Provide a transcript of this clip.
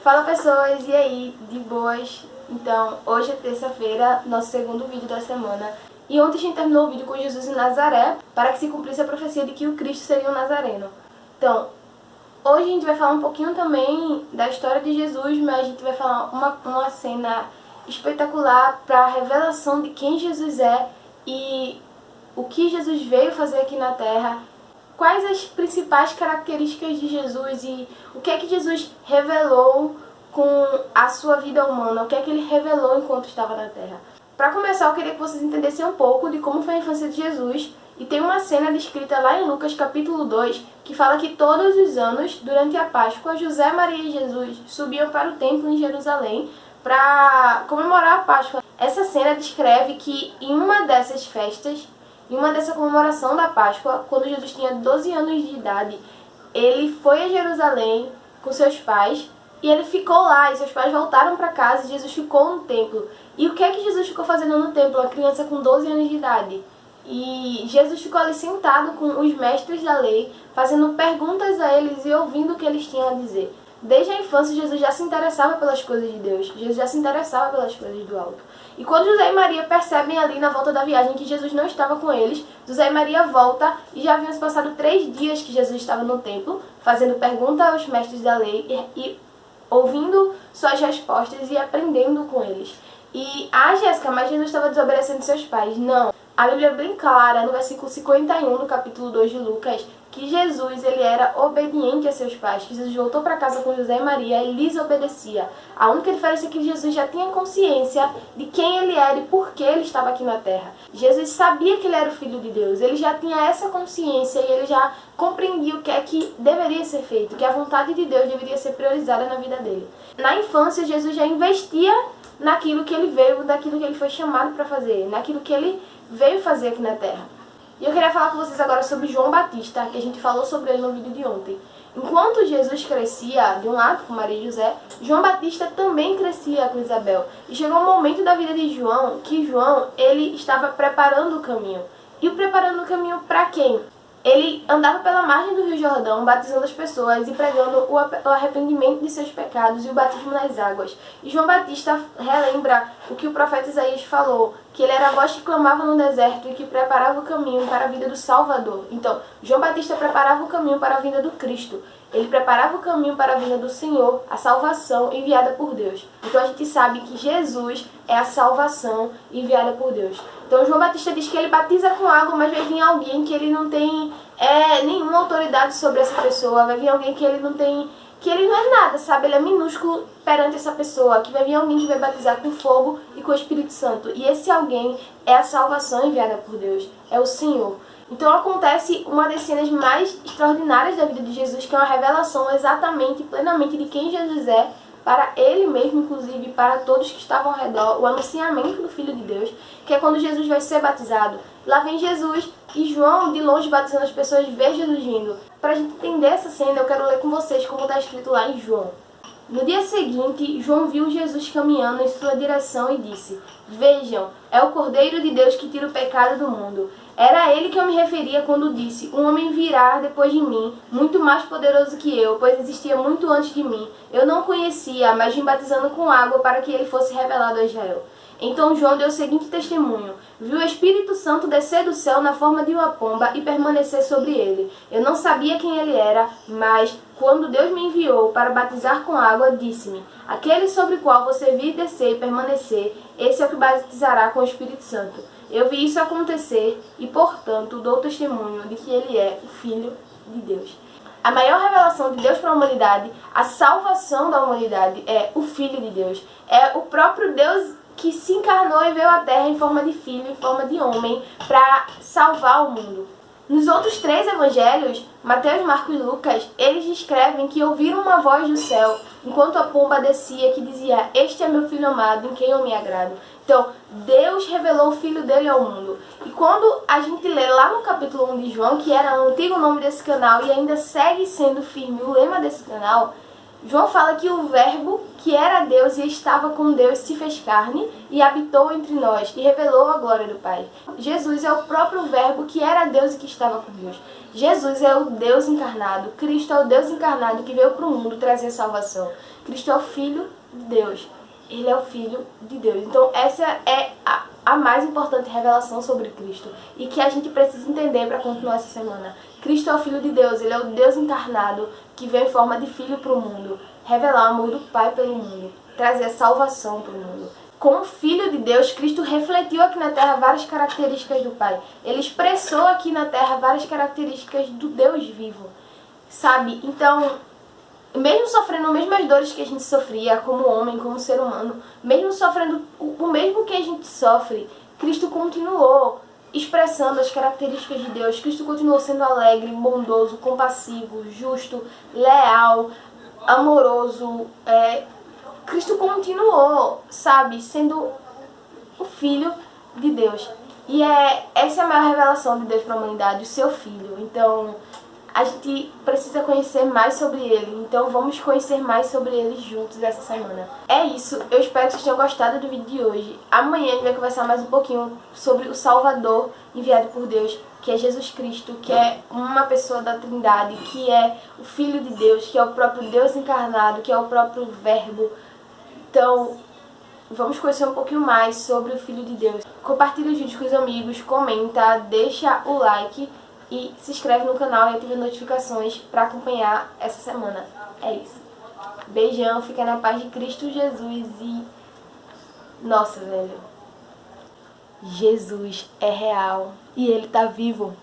Fala pessoas, e aí, de boas? Então, hoje é terça-feira, nosso segundo vídeo da semana. E ontem a gente terminou o vídeo com Jesus em Nazaré, para que se cumprisse a profecia de que o Cristo seria um nazareno. Então, hoje a gente vai falar um pouquinho também da história de Jesus, mas a gente vai falar uma cena espetacular para a revelação de quem Jesus é e o que Jesus veio fazer aqui na Terra. Quais as principais características de Jesus e o que é que Jesus revelou com a sua vida humana, o que é que ele revelou enquanto estava na Terra. Para começar, eu queria que vocês entendessem um pouco de como foi a infância de Jesus, e tem uma cena descrita lá em Lucas capítulo 2, que fala que todos os anos, durante a Páscoa, José, Maria e Jesus subiam para o templo em Jerusalém para comemorar a Páscoa. Essa cena descreve que em uma dessas festas, em uma dessa comemoração da Páscoa, quando Jesus tinha 12 anos de idade, ele foi a Jerusalém com seus pais e ele ficou lá, e seus pais voltaram para casa e Jesus ficou no templo. E o que é que Jesus ficou fazendo no templo? Uma criança com 12 anos de idade. E Jesus ficou ali sentado com os mestres da lei, fazendo perguntas a eles e ouvindo o que eles tinham a dizer. Desde a infância, Jesus já se interessava pelas coisas de Deus. Jesus já se interessava pelas coisas do alto. E quando José e Maria percebem ali na volta da viagem que Jesus não estava com eles, José e Maria voltam e já haviam se passado 3 dias que Jesus estava no templo, fazendo pergunta aos mestres da lei e ouvindo suas respostas e aprendendo com eles. E, Jéssica, mas Jesus estava desobedecendo seus pais. Não. A Bíblia é bem clara, no versículo 51 do capítulo 2 de Lucas, que Jesus ele era obediente a seus pais, que Jesus voltou para casa com José e Maria e lhes obedecia. A única diferença é que Jesus já tinha consciência de quem ele era e por que ele estava aqui na terra. Jesus sabia que ele era o Filho de Deus, ele já tinha essa consciência e ele já compreendia o que é que deveria ser feito, que a vontade de Deus deveria ser priorizada na vida dele. Na infância, Jesus já investia naquilo que ele veio, naquilo que ele foi chamado para fazer, naquilo que ele veio fazer aqui na terra. E eu queria falar com vocês agora sobre João Batista, que a gente falou sobre ele no vídeo de ontem. Enquanto Jesus crescia de um lado com Maria e José, João Batista também crescia com Isabel. E chegou um momento da vida de João que ele estava preparando o caminho. E preparando o caminho para quem? Ele andava pela margem do Rio Jordão, batizando as pessoas e pregando o arrependimento de seus pecados e o batismo nas águas. E João Batista relembra o que o profeta Isaías falou, que ele era a voz que clamava no deserto e que preparava o caminho para a vinda do Salvador. Então, João Batista preparava o caminho para a vinda do Cristo. Ele preparava o caminho para a vinda do Senhor, a salvação enviada por Deus. Então a gente sabe que Jesus é a salvação enviada por Deus. Então João Batista diz que ele batiza com água, mas vai vir alguém que ele não tem nenhuma autoridade sobre essa pessoa. Vai vir alguém que ele não tem, que ele não é nada, sabe? Ele é minúsculo perante essa pessoa. Que vai vir alguém que vai batizar com fogo e com o Espírito Santo. E esse alguém é a salvação enviada por Deus. É o Senhor. Então acontece uma das cenas mais extraordinárias da vida de Jesus, que é uma revelação exatamente, plenamente de quem Jesus é, para ele mesmo, inclusive, para todos que estavam ao redor, o anunciamento do Filho de Deus, que é quando Jesus vai ser batizado. Lá vem Jesus e João, de longe batizando as pessoas, vê Jesus vindo. Para a gente entender essa cena, eu quero ler com vocês como está escrito lá em João. No dia seguinte, João viu Jesus caminhando em sua direção e disse: "Vejam, é o Cordeiro de Deus que tira o pecado do mundo." Era a ele que eu me referia quando disse: "Um homem virá depois de mim, muito mais poderoso que eu, pois existia muito antes de mim. Eu não o conhecia, mas vim batizando com água para que ele fosse revelado a Israel." Então João deu o seguinte testemunho: "Viu o Espírito Santo descer do céu na forma de uma pomba e permanecer sobre ele. Eu não sabia quem ele era, mas quando Deus me enviou para batizar com água, disse-me: aquele sobre o qual você vir descer e permanecer, esse é o que batizará com o Espírito Santo." Eu vi isso acontecer e, portanto, dou testemunho de que ele é o Filho de Deus. A maior revelação de Deus para a humanidade, a salvação da humanidade, é o Filho de Deus. É o próprio Deus que se encarnou e veio à Terra em forma de filho, em forma de homem, para salvar o mundo. Nos outros 3 evangelhos, Mateus, Marcos e Lucas, eles descrevem que ouviram uma voz do céu, enquanto a pomba descia, que dizia: "Este é meu filho amado, em quem eu me agrado." Então, Deus revelou o Filho dele ao mundo. E quando a gente lê lá no capítulo 1 de João, que era o antigo nome desse canal e ainda segue sendo firme o lema desse canal, João fala que o Verbo, que era Deus e estava com Deus, se fez carne e habitou entre nós e revelou a glória do Pai. Jesus é o próprio Verbo que era Deus e que estava com Deus. Jesus é o Deus encarnado. Cristo é o Deus encarnado que veio para o mundo trazer salvação. Cristo é o Filho de Deus. Ele é o Filho de Deus. Então essa é a mais importante revelação sobre Cristo. E que a gente precisa entender para continuar essa semana. Cristo é o Filho de Deus. Ele é o Deus encarnado que veio em forma de Filho para o mundo. Revelar o amor do Pai pelo mundo. Trazer salvação para o mundo. Como Filho de Deus, Cristo refletiu aqui na Terra várias características do Pai. Ele expressou aqui na Terra várias características do Deus vivo. Sabe? Então, mesmo sofrendo as mesmas dores que a gente sofria como homem, como ser humano, mesmo sofrendo o mesmo que a gente sofre, Cristo continuou expressando as características de Deus. Cristo continuou sendo alegre, bondoso, compassivo, justo, leal, amoroso. Cristo continuou, sabe, sendo o Filho de Deus. E essa é a maior revelação de Deus para a humanidade, o seu Filho. Então, a gente precisa conhecer mais sobre ele. Então, vamos conhecer mais sobre ele juntos essa semana. É isso. Eu espero que vocês tenham gostado do vídeo de hoje. Amanhã a gente vai conversar mais um pouquinho sobre o Salvador enviado por Deus, que é Jesus Cristo, que é uma pessoa da Trindade, que é o Filho de Deus, que é o próprio Deus encarnado, que é o próprio Verbo. Então, vamos conhecer um pouquinho mais sobre o Filho de Deus. Compartilha os vídeos com os amigos, comenta, deixa o like e se inscreve no canal e ativa as notificações para acompanhar essa semana. É isso. Beijão, fica na paz de Cristo Jesus e... Nossa, velho. Jesus é real e ele tá vivo.